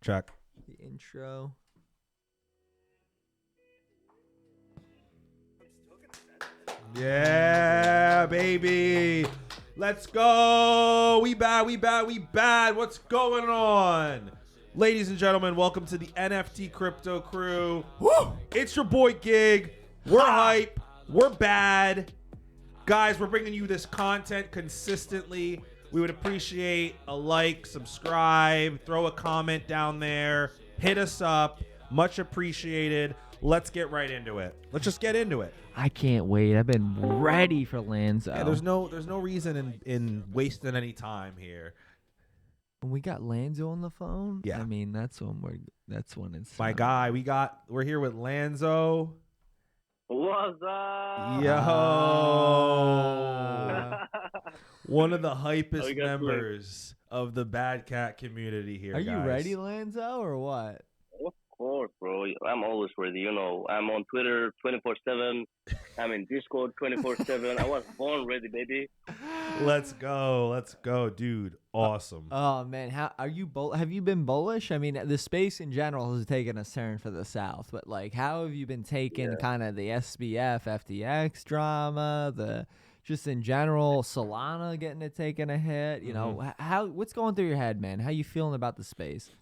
Check. The intro. Yeah, baby. Let's go. We bad. What's going on? Ladies and gentlemen, welcome to the NFT Crypto Crew. Woo! It's your boy Gig. We're hype. We're bad. Guys, we're bringing you this content consistently. We would appreciate a like, subscribe, throw a comment down there. Hit us up. Much appreciated. Let's get right into it. Let's just get into it. I can't wait. I've been ready for Lanzo. Yeah, there's no reason in wasting any time here. When we got Lanzo on the phone, Yeah. I mean that's when it's My guy, we're here with Lanzo. What's up? Yo. One of the hypest members of the Bad Cat community here. Are guys. you ready, Lanzo, or what? Of course, bro. I'm always ready. You know, I'm on Twitter 24/7. I'm in Discord 24/7. I was born ready, baby. Let's go, dude. Awesome. Oh man, how are you? Have you been bullish? I mean, the space in general has taken a turn for the south, but like, how have you been taking kind of the SBF, FTX drama, just in general, Solana getting it taken a hit? You know, what's going through your head, man? How you feeling about the space?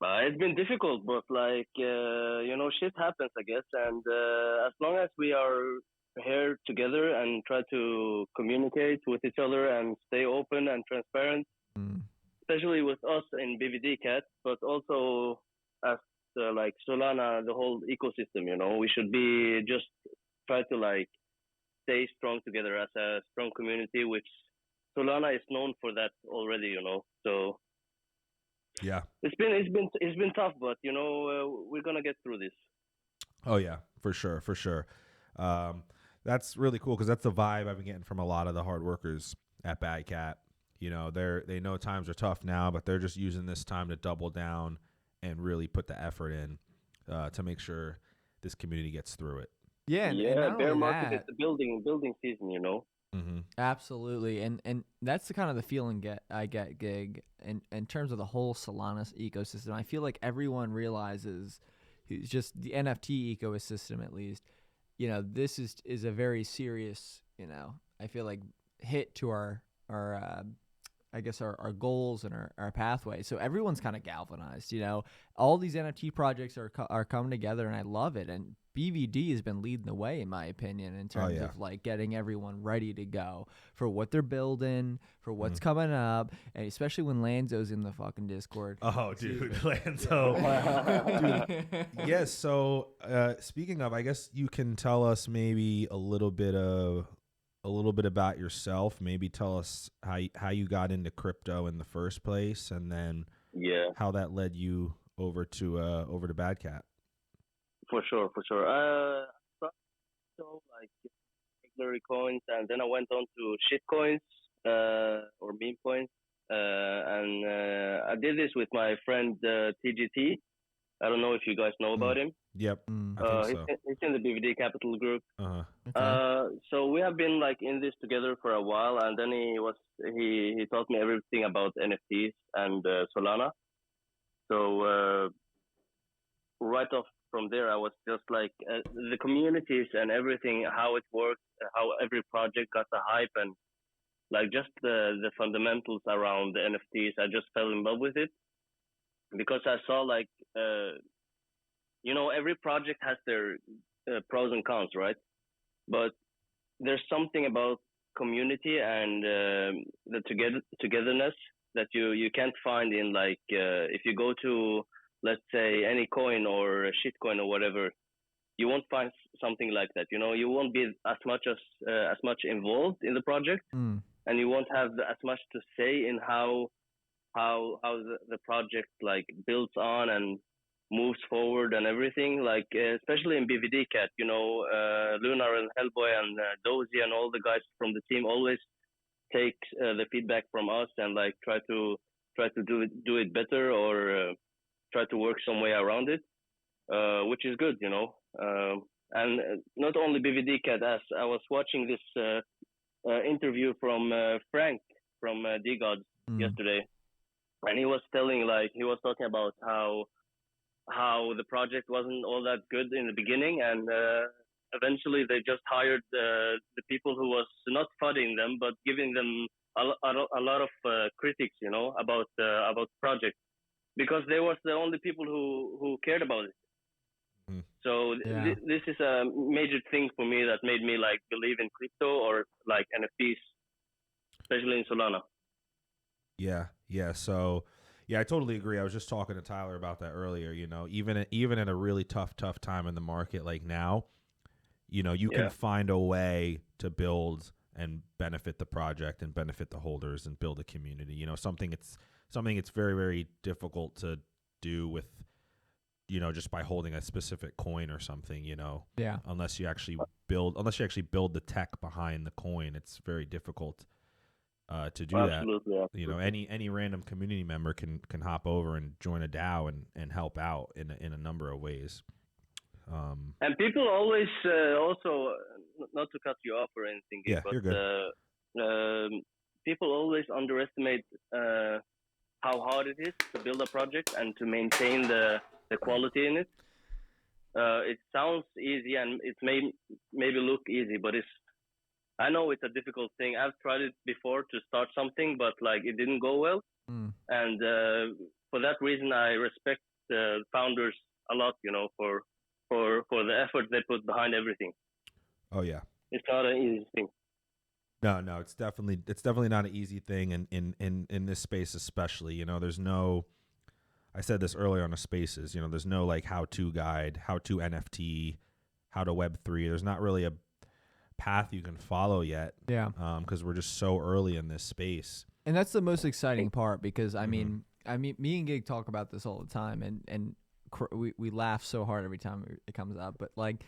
It's been difficult, but like, shit happens, I guess. And as long as we are here together and try to communicate with each other and stay open and transparent, especially with us in BVDCAT, but also as like Solana, the whole ecosystem, you know, we should be just try to like stay strong together as a strong community, which Solana is known for that already, you know. So yeah, it's been tough, but you know, we're gonna get through this. Oh yeah, for sure. That's really cool because that's the vibe I've been getting from a lot of the hard workers at Bad Cat. You know, they know times are tough now, but they're just using this time to double down and really put the effort in to make sure this community gets through it. Yeah, and bear market is the building season, you know. Absolutely, and that's the kind of the feeling I get, Gig, in terms of the whole Solana ecosystem. I feel like everyone realizes, just the NFT ecosystem at least, you know, this is a very serious, you know, I feel like hit to our I guess our goals and our pathway. So everyone's kind of galvanized, you know. All these NFT projects are coming together, and I love it. And BVD has been leading the way, in my opinion, in terms of like getting everyone ready to go for what they're building, for what's coming up, and especially when Lanzo's in the fucking Discord. Oh, dude, Lanzo. Dude. Yes. So, speaking of, I guess you can tell us maybe a little bit about yourself. Maybe tell us how you got into crypto in the first place, and then how that led you over to Bad Cat. For sure. So like regular coins, and then I went on to shit coins or meme coins, and I did this with my friend TGT. I don't know if you guys know about him. Yep. I think so. He's in the BVD Capital group. Okay. So we have been like in this together for a while, and then he taught me everything about NFTs and Solana. So right off from there, I was just like the communities and everything, how it works, how every project got the hype, and like just the fundamentals around the NFTs. I just fell in love with it because I saw like you know, every project has their pros and cons, right? But there's something about community and the togetherness that you can't find in like if you go to, let's say, any coin or a shit coin or whatever, you won't find something like that. You know, you won't be as much involved in the project, and you won't have as much to say in how the project like builds on and moves forward and everything. Like especially in BVDCAT, you know, Lunar and Hellboy and Dozy and all the guys from the team always take the feedback from us and like try to do it better or try to work some way around it, which is good, you know. And not only BVDCAT, as I was watching this interview from Frank from D-Gods yesterday. and he was talking about how the project wasn't all that good in the beginning, and eventually they just hired the people who was not funding them but giving them a lot of critics, about the project, because they was the only people who cared about it. Mhm. So Yeah. this is a major thing for me that made me like believe in crypto or like NFTs, especially in Solana. Yeah. So, yeah, I totally agree. I was just talking to Tyler about that earlier. Even at a really tough time in the market like now, you can Yeah, find a way to build and benefit the project and benefit the holders and build a community. Something it's very, very difficult to do with, just by holding a specific coin or something. Yeah. Unless you actually build the tech behind the coin, it's very difficult to do that. absolutely. Any random community member can hop over and join a DAO and help out in a number of ways. And people always also, not to cut you off or anything, Yeah, but you're good. people always underestimate how hard it is to build a project and to maintain the quality in it. It sounds easy and it maybe look easy, but I know it's a difficult thing. I've tried it before to start something, but like it didn't go well. Mm. And for that reason, I respect the founders a lot, for the effort they put behind everything. Oh yeah. It's not an easy thing. No, it's definitely not an easy thing in this space, especially. There's no. I said this earlier on the spaces. There's no like how-to guide, how to NFT, how to Web3. There's not really a path you can follow yet. Yeah. Because we're just so early in this space. And that's the most exciting part, because I mean, me and Gig talk about this all the time, and we laugh so hard every time it comes up. But like,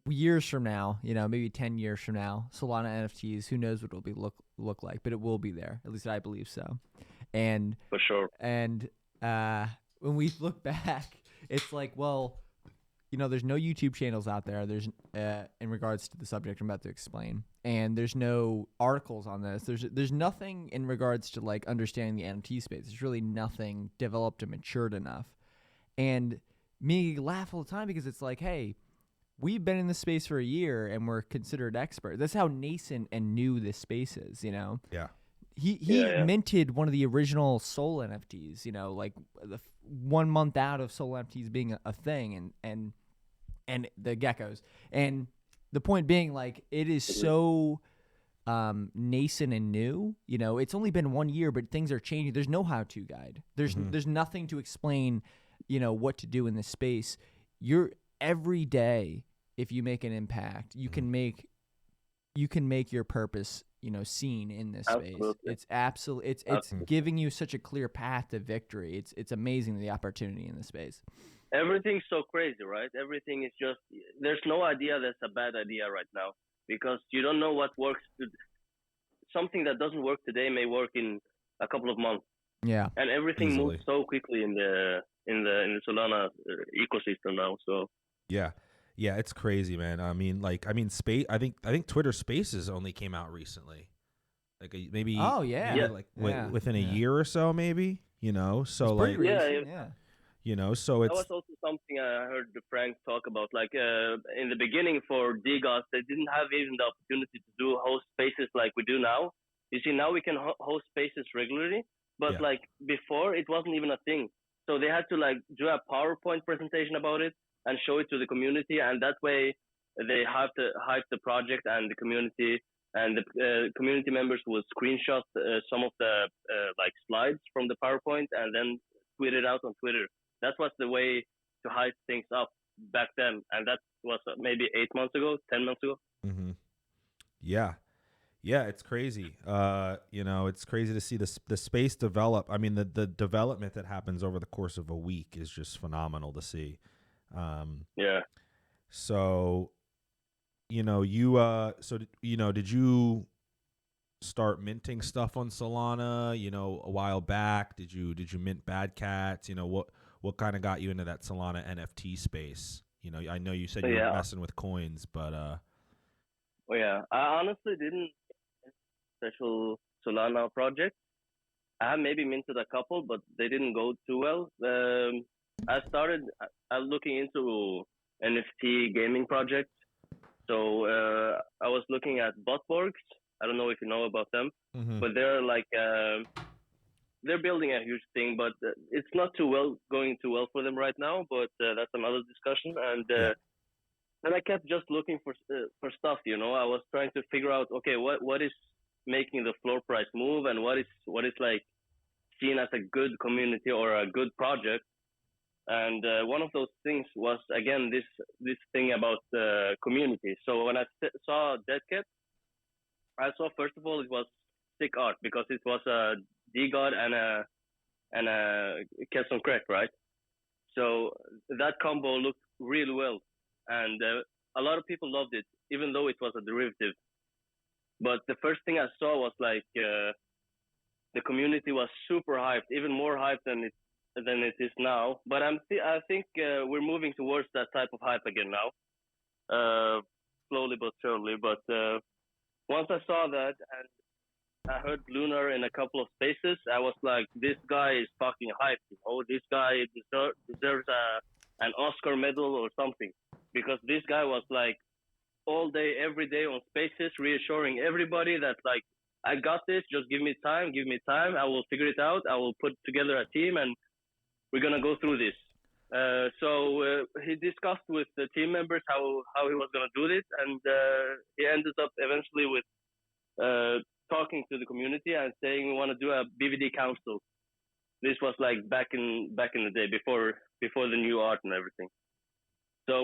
years from now, maybe 10 years from now, Solana NFTs, who knows what it'll be look like, but it will be there. At least I believe so. And For sure. And when we look back, it's like, well, there's no YouTube channels out there. There's in regards to the subject I'm about to explain, and there's no articles on this. There's nothing in regards to like understanding the NFT space. There's really nothing developed and matured enough. And me laugh all the time because it's like, hey, we've been in this space for a year and we're considered experts. That's how nascent and new this space is. Yeah. He minted one of the original Soul NFTs. Like the 1 month out of Soul NFTs being a thing, and the geckos. And the point being, like, it is so nascent and new. It's only been 1 year, but things are changing. There's no how-to guide. There's nothing to explain, what to do in this space. You're every day, if you make an impact, you can make your purpose, seen in this space. It's absolutely, it's giving you such a clear path to victory. It's amazing, the opportunity in this space. Everything's so crazy, right? Everything is just, there's no idea that's a bad idea right now, because you don't know what works. Something that doesn't work today may work in a couple of months. Yeah. And everything moves so quickly in the Solana ecosystem now. So yeah, it's crazy, man. Space. I think Twitter Spaces only came out recently, like maybe. Oh yeah. Within a year or so, maybe. So like recent, so it's. That was also something I heard Frank talk about. Like in the beginning for DGOS, they didn't have even the opportunity to do host spaces like we do now. You see, now we can host spaces regularly, but like before, it wasn't even a thing. So they had to like do a PowerPoint presentation about it and show it to the community, and that way they hype the project and the community, and the community members will screenshot some of the like slides from the PowerPoint and then tweet it out on Twitter. That was the way to hype things up back then, and that was maybe 8 months ago, 10 months ago. Mm-hmm. Yeah, it's crazy. It's crazy to see the space develop. I mean, the development that happens over the course of a week is just phenomenal to see. So, did you start minting stuff on Solana, a while back? Did you mint BVDCAT? What kind of got you into that Solana NFT space? I know you said you were messing with coins, but I honestly didn't special Solana project. I have maybe minted a couple, but they didn't go too well. I was looking into NFT gaming projects. So I was looking at Botborgs. I don't know if you know about them, but they're like they're building a huge thing, but it's not going too well for them right now. But that's another discussion. And then I kept just looking for stuff. You know, I was trying to figure out, okay, what is making the floor price move, and what is like seen as a good community or a good project. And one of those things was again this thing about the community. So when I saw BVDCAT, I saw first of all it was sick art because it was a D-God and a Kesson Crack, right? So that combo looked really well, and a lot of people loved it, even though it was a derivative. But the first thing I saw was like the community was super hyped, even more hyped than it is now. But I think we're moving towards that type of hype again now, slowly but surely. But once I saw that and I heard Lunar in a couple of spaces, I was like, this guy is fucking hyped. You know, this guy deserves an Oscar medal or something, because this guy was like all day, every day on spaces, reassuring everybody that like, I got this. Just give me time. I will figure it out. I will put together a team, and we're gonna go through this. So he discussed with the team members how he was gonna do this, and he ended up eventually with talking to the community and saying we want to do a BVD council. This was like back in the day before the new art and everything. So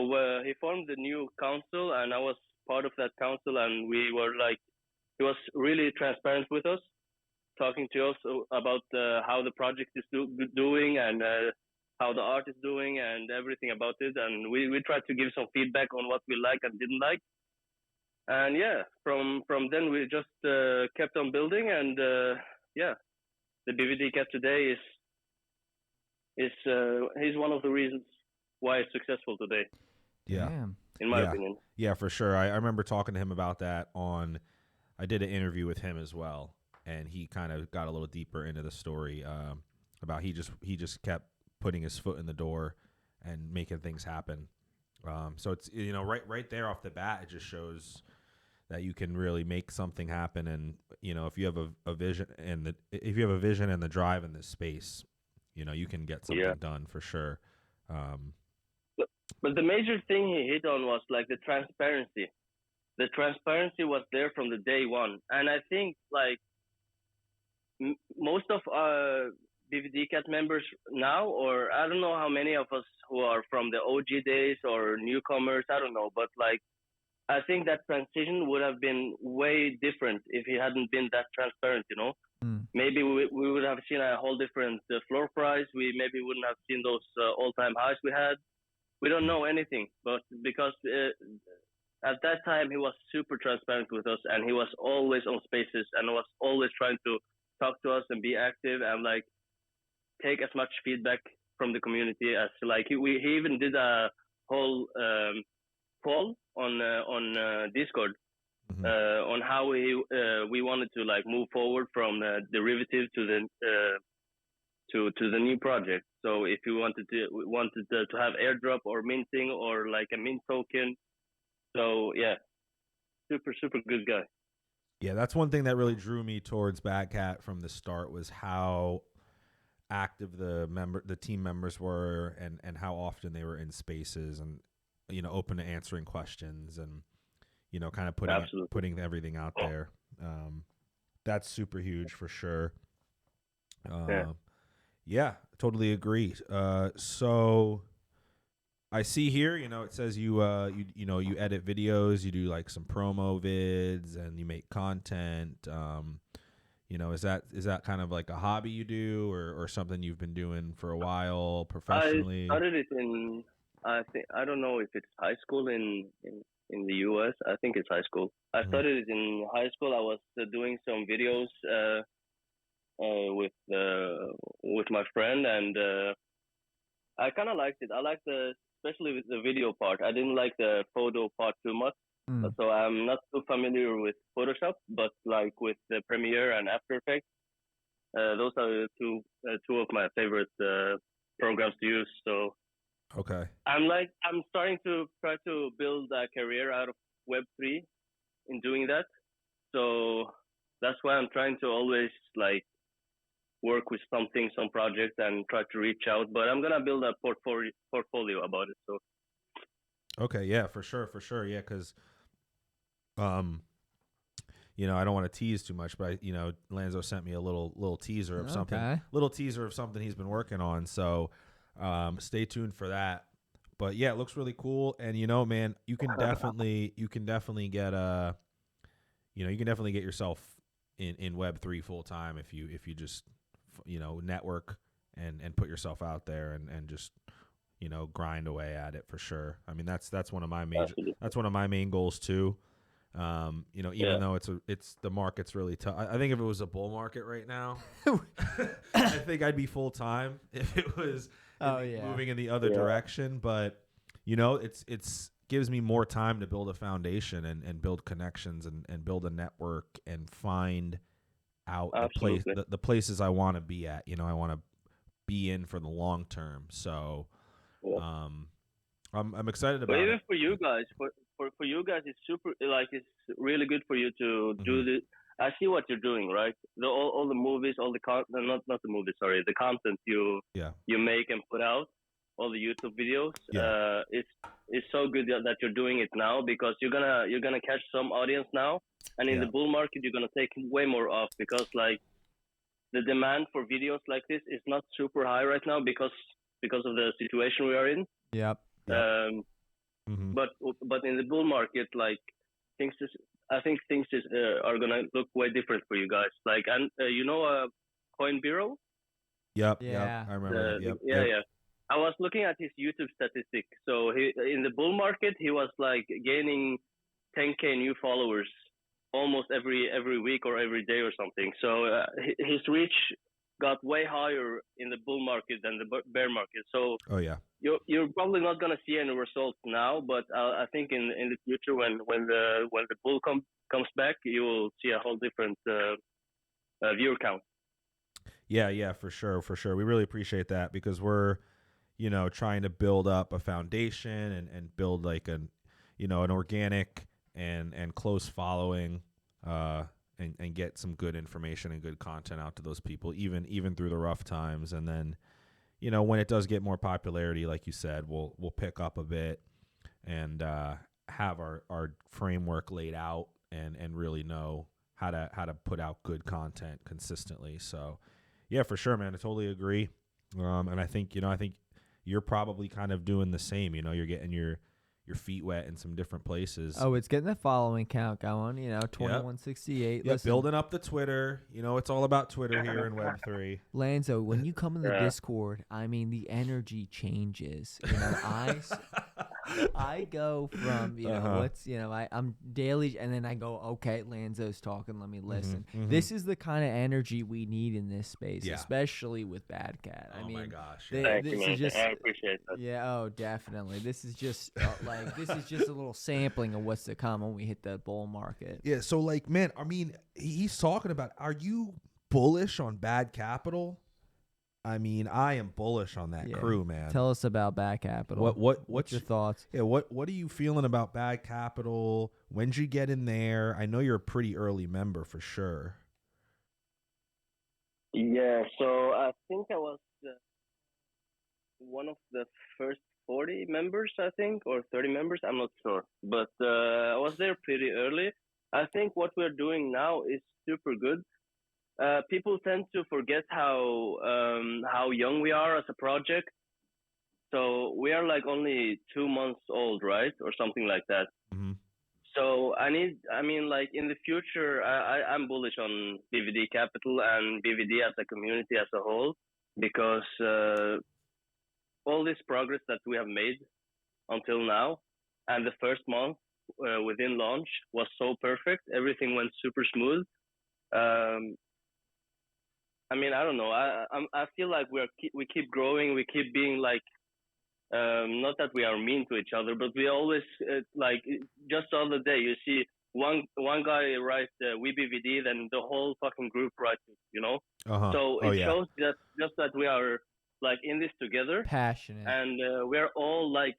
he formed the new council, and I was part of that council, and we were like, he was really transparent with us, talking to us about how the project is doing and how the art is doing and everything about it. And we tried to give some feedback on what we liked and didn't like. And yeah, from then we just kept on building. And yeah, the BVDCAT today he's one of the reasons why it's successful today. Yeah. Damn. In my opinion. Yeah, for sure. I remember talking to him about that I did an interview with him as well, and he kind of got a little deeper into the story about he just kept putting his foot in the door and making things happen. So it's, you know, right there off the bat, it just shows that you can really make something happen. And, you know, if you have a vision and the drive in this space, you know, you can get something done for sure. But the major thing he hit on was like the transparency. The transparency was there from the day one. And I think like most of our BVDCAT members now, or I don't know how many of us who are from the OG days or newcomers, I don't know, but like I think that transition would have been way different if he hadn't been that transparent, you know. Maybe we would have seen a whole different floor price. We maybe wouldn't have seen those all-time highs we had. We don't know anything, but because at that time he was super transparent with us, and he was always on spaces and was always trying to talk to us and be active and like take as much feedback from the community as like he even did a whole poll on Discord on how we wanted to like move forward from derivative to the new project. So if you wanted to have airdrop or minting or like a mint token. So yeah, super good guy. Yeah, that's one thing that really drew me towards BVDCAT from the start, was how active the team members were and how often they were in spaces and, you know, open to answering questions and, you know, kind of putting everything out there. That's super huge for sure. Yeah, totally agree. So I see here, you know, it says you edit videos, you do like some promo vids, and you make content. You know, is that kind of like a hobby you do, or something you've been doing for a while professionally? I started it in, I don't know if it's high school in the US. I think it's high school. I started it in high school. I was doing some videos with my friend, and I kind of liked it. I liked especially with the video part. I didn't like the photo part too much. So I'm not too familiar with Photoshop, but like with the Premiere and After Effects, Those are two of my favorite programs to use. So Okay. I'm starting to try to build a career out of Web3 in doing that. So that's why I'm trying to always like work with some project and try to reach out. But I'm gonna build a portfolio about it. So Okay. Yeah, for sure. Yeah, because I don't want to tease too much, but Lanzo sent me a little teaser of something, he's been working on. So stay tuned for that. But yeah, it looks really cool. And man, you can definitely get yourself in Web3 full time if you just network and put yourself out there and just grind away at it for sure. I mean that's one of my main goals too. Even though it's the market's really tough. I think if it was a bull market right now, I think I'd be full time if it was moving in the other direction. But it's gives me more time to build a foundation and build connections and build a network and find out the places I want to be at. I want to be in for the long term. So I'm excited about even it. for you guys, for you guys, it's super. Like it's really good for you to do this. I see what you're doing, right? All the movies, all the content, not the movies, sorry, the content you make and put out, all the YouTube videos. It's so good that you're doing it now because you're gonna catch some audience now, and in the bull market you're gonna take way more off because like the demand for videos like this is not super high right now because of the situation we are in. Yep. But in the bull market, like I think things are gonna look way different for you guys. Like Coin Bureau. Yep. Yeah. I remember. Yeah. I was looking at his YouTube statistic. So he in the bull market he was like gaining 10K new followers almost every week or every day or something. So his reach got way higher in the bull market than the bear market. So you're probably not gonna see any results now, but I think in the future when the bull comes back, you will see a whole different viewer count. Yeah, for sure. We really appreciate that because we're trying to build up a foundation and build like an organic and close following and get some good information and good content out to those people even through the rough times. And then when it does get more popularity, like you said, we'll pick up a bit and have our framework laid out and really know how to put out good content consistently. So yeah, for sure, man, I totally agree. And I think you're probably kind of doing the same. You're getting your feet wet in some different places. Oh, it's getting the following count going. 2168. Yeah, building up the Twitter. It's all about Twitter here in Web3. Lanzo, when you come in the Discord, I mean, the energy changes. I go from I'm daily, and then I go, okay, Lanzo's talking, let me listen. This is the kind of energy we need in this space, especially with BVDCAT. I mean, my gosh, thank you, man. I appreciate that. Yeah, oh, definitely. This is just this is just a little sampling of what's to come when we hit the bull market. Yeah, so like, man, I mean, he's talking about. Are you bullish on Bad Capital? I mean, I am bullish on that crew, man. Tell us about Bad Capital. What's your thoughts? Yeah, what are you feeling about Bad Capital? When'd you get in there? I know you're a pretty early member for sure. Yeah, so I think I was one of the first 40 members, I think, or 30 members. I'm not sure, but I was there pretty early. I think what we're doing now is super good. People tend to forget how young we are as a project. So we are like only 2 months old, right, or something like that. Mm-hmm. So like in the future, I'm bullish on BVD Capital and BVD as a community as a whole because all this progress that we have made until now, and the first month within launch was so perfect. Everything went super smooth. I don't know. I feel like we keep growing. We keep being like, not that we are mean to each other, but we always like just the other day you see one guy writes we BVD, then the whole fucking group writes it, you know. Uh-huh. So Oh it yeah. shows that just that we are like in this together, Passionate. and we're all like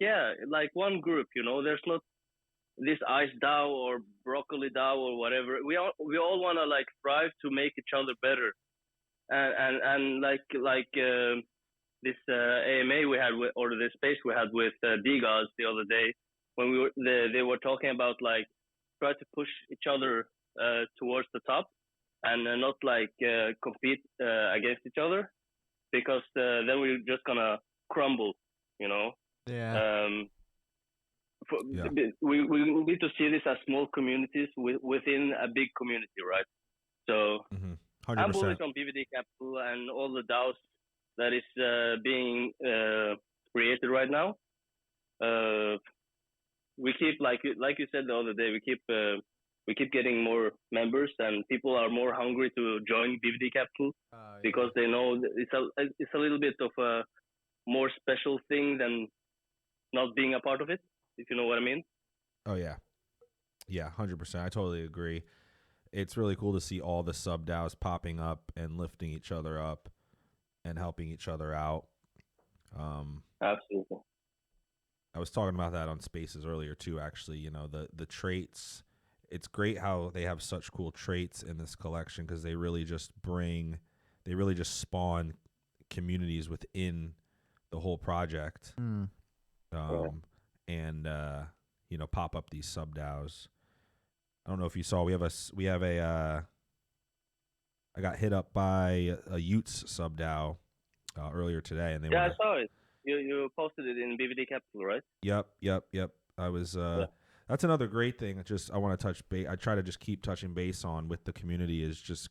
like one group, you know. There's not this ice DAO or broccoli DAO or whatever. We all want to like strive to make each other better, and this AMA we had with, or the space we had with DGAs the other day, when they were talking about like try to push each other towards the top, and not like compete against each other, because then we're just gonna crumble, you know. Yeah. Yeah. We need to see this as small communities within a big community, right? So 100%. I'm bullish on BVD Capital and all the DAOs that is being created right now. We keep like you said the other day, we keep getting more members, and people are more hungry to join BVD Capital because they know it's a little bit of a more special thing than not being a part of it, if you know what I mean. Oh yeah. Yeah, 100%. I totally agree. It's really cool to see all the sub DAOs popping up and lifting each other up and helping each other out. Absolutely. I was talking about that on Spaces earlier too, actually. You know, the traits. It's great how they have such cool traits in this collection, because they really just spawn communities within the whole project. And you know, pop up these sub DAOs. I don't know if you saw, we have a I got hit up by a Utes sub DAO earlier today, and I saw it. You posted it in BVD Capital, right? Yep. I was that's another great thing. I want to touch base. I try to just keep touching base on with the community, is just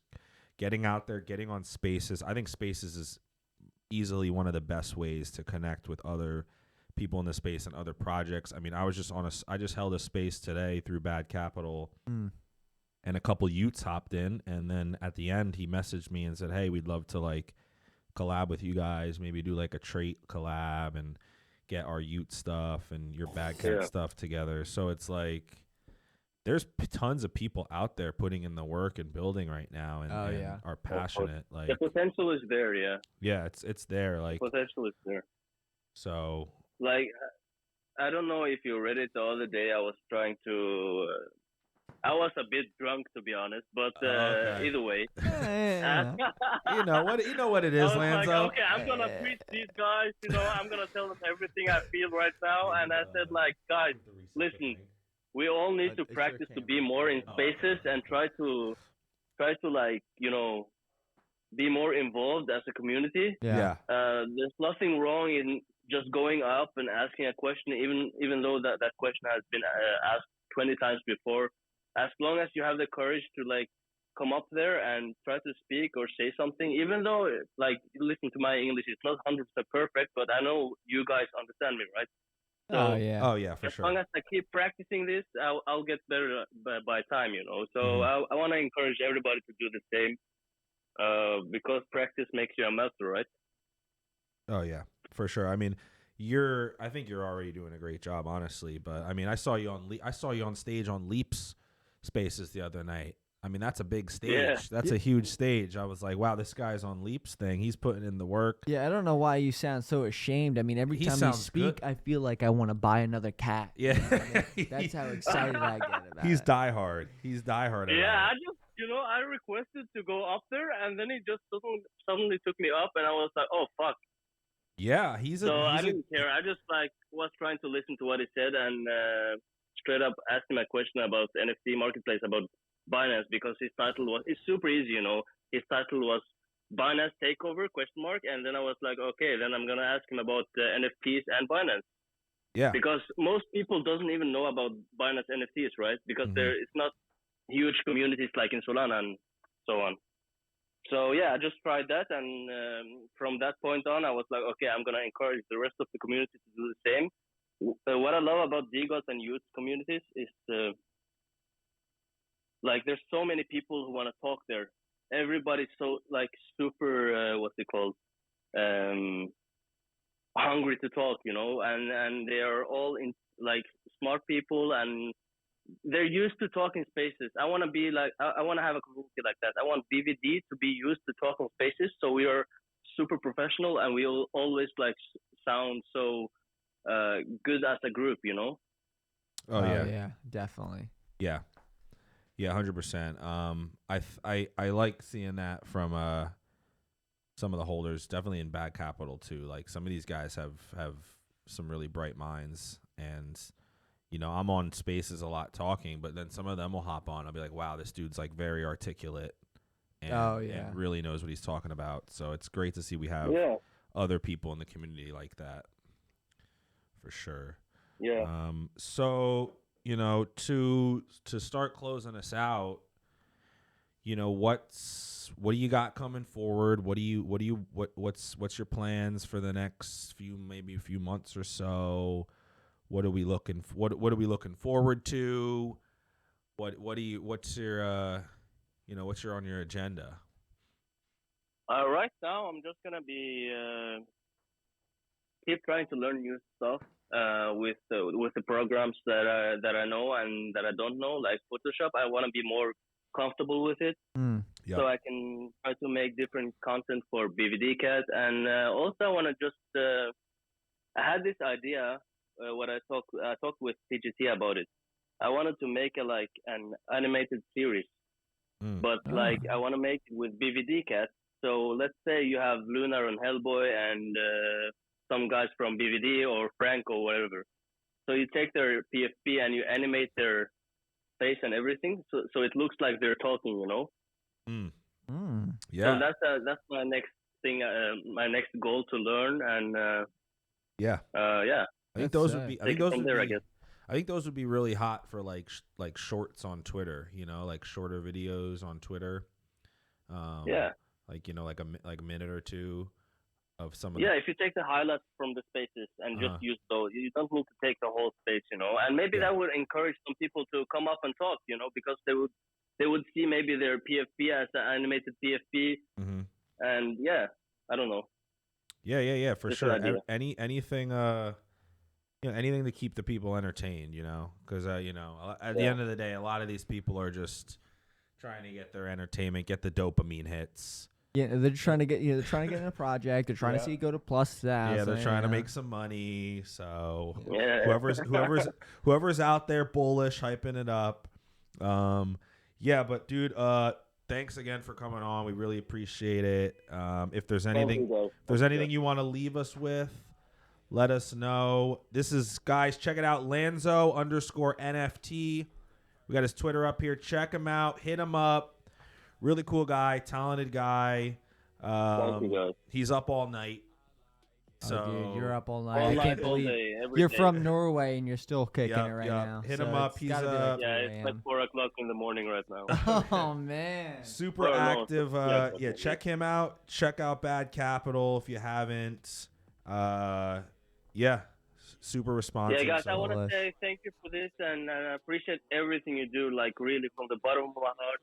getting out there, getting on Spaces. I think Spaces is easily one of the best ways to connect with other people in the space and other projects. I mean, I just held a space today through Bad Capital, and a couple Utes hopped in, and then at the end he messaged me and said, "Hey, we'd love to like collab with you guys, maybe do like a trait collab and get our Ute stuff and your Bad Cat stuff together." So it's like there's tons of people out there putting in the work and building right now, and are passionate. Like the potential is there, yeah, it's there. Like the potential is there. So like, I don't know if you read it the other day. I was trying to. I was a bit drunk, to be honest, but either way, you know what it is, Lanzo. Like, okay, I'm gonna preach these guys. You know, I'm gonna tell them everything I feel right now, and I said, like, guys, listen, we all need to practice to be more in spaces and try to like, you know, be more involved as a community. Yeah. There's nothing wrong in just going up and asking a question, even though that question has been asked 20 times before. As long as you have the courage to like come up there and try to speak or say something, even though like, listen to my English, it's not 100% perfect, but I know you guys understand me, right? So, oh yeah, for sure. As long as I keep practicing this, I'll get better by time, you know. So I want to encourage everybody to do the same, because practice makes you a master, right? Oh yeah, for sure. I mean, I think you're already doing a great job, honestly. But I mean, I saw you on stage on Leaps Spaces the other night. I mean, that's a big stage. Yeah. That's a huge stage. I was like, wow, this guy's on Leaps thing. He's putting in the work. Yeah, I don't know why you sound so ashamed. I mean, every time you speak, good. I feel like I want to buy another cat. Yeah. You know what I mean? That's how excited I get about He's it. diehard. He's diehard. Yeah, I just, you know, I requested to go up there, and then he just suddenly took me up, and I was like, oh, fuck. Yeah, I didn't care. I just like was trying to listen to what he said, and straight up asked him a question about the NFT marketplace, about Binance, because his title it's super easy, you know. His title was Binance Takeover ? And then I was like, okay, then I'm gonna ask him about NFTs and Binance. Yeah. Because most people doesn't even know about Binance NFTs, right? Because it's not huge communities like in Solana and so on. So yeah, I just tried that, and from that point on, I was like, okay, I'm gonna encourage the rest of the community to do the same. What I love about DGOS and youth communities is like there's so many people who want to talk there. Everybody's so like super what's it called, hungry to talk, you know, and they are all in like smart people, and they're used to talking spaces. I want to be like, I want to have a community like that. I want BVD to be used to talking spaces, so we are super professional and we always like sound so good as a group, you know. Oh yeah, yeah, definitely. yeah, 100%. I like seeing that from some of the holders, definitely in Bad Capital too. Like some of these guys have some really bright minds, and you know, I'm on spaces a lot talking, but then some of them will hop on. I'll be like, wow, this dude's like very articulate and, and really knows what he's talking about. So it's great to see we have other people in the community like that, for sure. Yeah. So, you know, to start closing us out, you know, what do you got coming forward? What's your plans for the next few months or so? What are we looking forward to? What's your on your agenda? Right now, I'm just gonna be keep trying to learn new stuff with the programs that I know and that I don't know, like Photoshop. I want to be more comfortable with it, so I can try to make different content for BVDCAT. And also, I want to just I had this idea. What I talked with TGT about it. I wanted to make an animated series, but like I want to make it with BVDCAT. So let's say you have Lunar and Hellboy and some guys from BVD or Frank or whatever. So you take their PFP and you animate their face and everything, so it looks like they're talking, you know. Yeah. So that's my next thing, my next goal to learn, and yeah. I think those would be. I think those would be really hot for like shorts on Twitter. You know, like shorter videos on Twitter. Like you know, like a minute or two of some of. Yeah, if you take the highlights from the spaces and just use those, you don't need to take the whole space, you know. And maybe that would encourage some people to come up and talk, you know, because they would see maybe their PFP as an animated PFP, and I don't know. Yeah, for sure. Anything. You know, anything to keep the people entertained, you know, because you know, at the end of the day, a lot of these people are just trying to get their entertainment, get the dopamine hits. Yeah, they're trying to get in a project. They're trying to see you go to plus staff. Yeah, they're trying to make some money. So whoever's out there bullish, hyping it up. But dude, thanks again for coming on. We really appreciate it. If there's anything you want to leave us with, let us know. This is, guys, check it out, Lanzo_NFT. We got his Twitter up here. Check him out. Hit him up. Really cool guy, talented guy. Thank you, guys. He's up all night. So dude, you're up all night. I can't believe you're from Norway and you're still kicking it right now. Hit him up. He's it's like 4 o'clock in the morning right now. Oh man, super active. Check him out. Check out Bad Capital if you haven't. Super responsive. Yeah, guys, I want to say thank you for this, and I appreciate everything you do, like really from the bottom of my heart.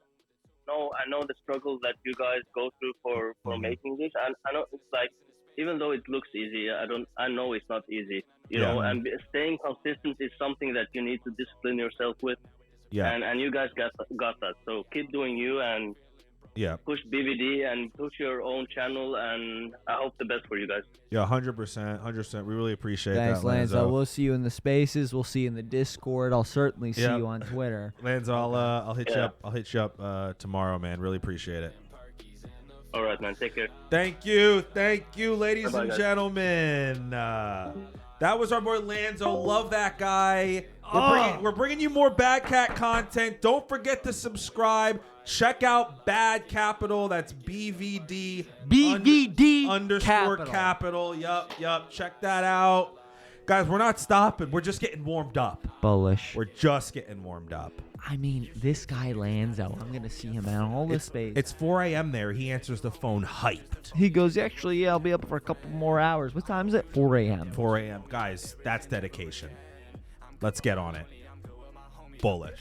I know the struggle that you guys go through for making this, and I know it's like, even though it looks easy, I know it's not easy, you know, and staying consistent is something that you need to discipline yourself with. Yeah. And you guys got that. So keep doing you, and push BVD and push your own channel, and I hope the best for you guys. Yeah, 100%. We really appreciate that. Thanks, Lanzo. We'll see you in the spaces. We'll see you in the Discord. I'll certainly see you on Twitter. Lanzo, I'll hit you up. I'll hit you up tomorrow, man. Really appreciate it. All right, man. Take care. Thank you, ladies and gentlemen. That was our boy Lanzo. Love that guy. We're bringing you more Bad Cat content. Don't forget to subscribe. Check out Bad Capital. That's BVD _capital. Yup. Check that out. Guys, we're not stopping. We're just getting warmed up. Bullish. We're just getting warmed up. I mean, this guy Lanzo, I'm going to see him out all this space. It's 4 a.m. there. He answers the phone hyped. He goes, actually, I'll be up for a couple more hours. What time is it? 4 a.m. 4 a.m. Guys, that's dedication. Let's get on it. Bullish.